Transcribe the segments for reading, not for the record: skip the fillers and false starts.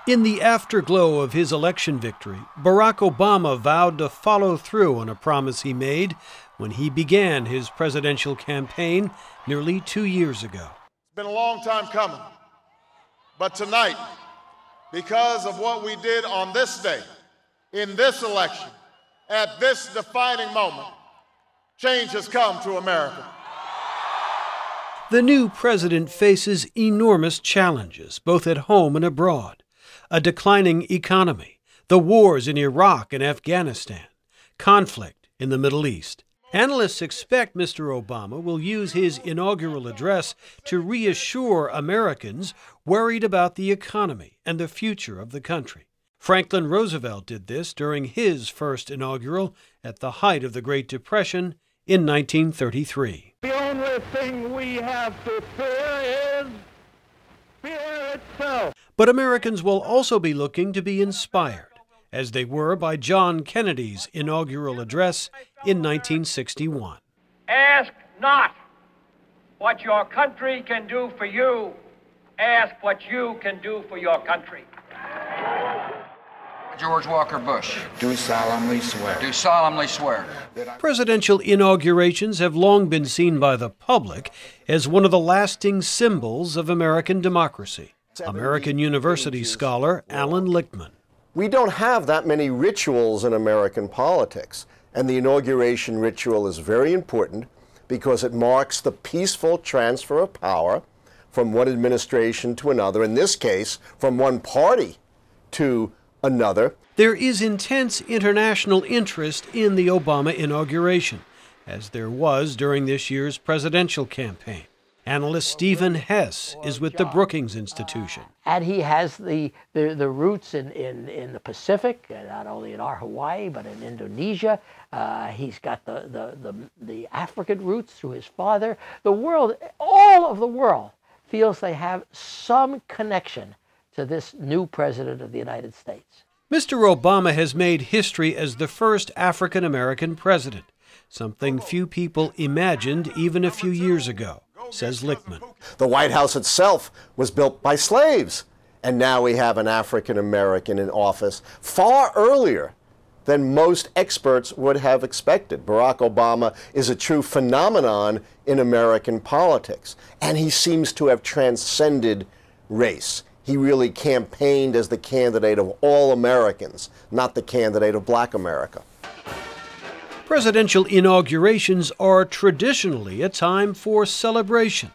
In the afterglow of his election victory, Barack Obama vowed to follow through on a promise he made when he began his presidential campaign nearly 2 years ago. It's been a long time coming, but tonight, because of what we did on this day, in this election, at this defining moment, change has come to America. The new president faces enormous challenges, both at home and abroad. A declining economy, the wars in Iraq and Afghanistan, conflict in the Middle East. Analysts expect Mr. Obama will use his inaugural address to reassure Americans worried about the economy and the future of the country. Franklin Roosevelt did this during his first inaugural at the height of the Great Depression in 1933. The only thing we have to fear is fear itself. But Americans will also be looking to be inspired, as they were by John Kennedy's inaugural address in 1961. Ask not what your country can do for you. Ask what you can do for your country. George Walker Bush. Do solemnly swear. Do solemnly swear. Presidential inaugurations have long been seen by the public as one of the lasting symbols of American democracy. American University scholar Alan Lichtman. We don't have that many rituals in American politics, and the inauguration ritual is very important because it marks the peaceful transfer of power from one administration to another, in this case, from one party to another. There is intense international interest in the Obama inauguration, as there was during this year's presidential campaign. Analyst Stephen Hess is with the Brookings Institution. And he has the roots in the Pacific, not only in our Hawaii, but in Indonesia. He's got the African roots through his father. The world, all of the world, feels they have some connection to this new president of the United States. Mr. Obama has made history as the first African-American president, something few people imagined even a few years ago, says Lichtman. The White House itself was built by slaves, and now we have an African-American in office far earlier than most experts would have expected. Barack Obama is a true phenomenon in American politics, and he seems to have transcended race. He really campaigned as the candidate of all Americans, not the candidate of Black America. Presidential inaugurations are traditionally a time for celebration,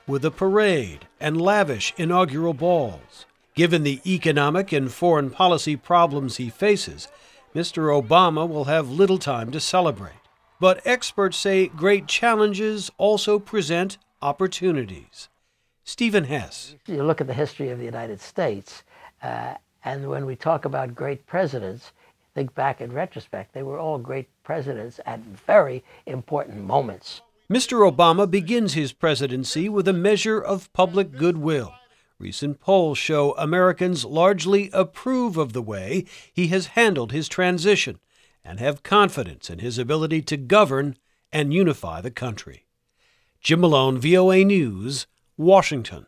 with a parade and lavish inaugural balls. Given the economic and foreign policy problems he faces, Mr. Obama will have little time to celebrate. But experts say great challenges also present opportunities. Stephen Hess. You look at the history of the United States, and when we talk about great presidents, think back in retrospect, they were all great presidents at very important moments. Mr. Obama begins his presidency with a measure of public goodwill. Recent polls show Americans largely approve of the way he has handled his transition and have confidence in his ability to govern and unify the country. Jim Malone, VOA News, Washington.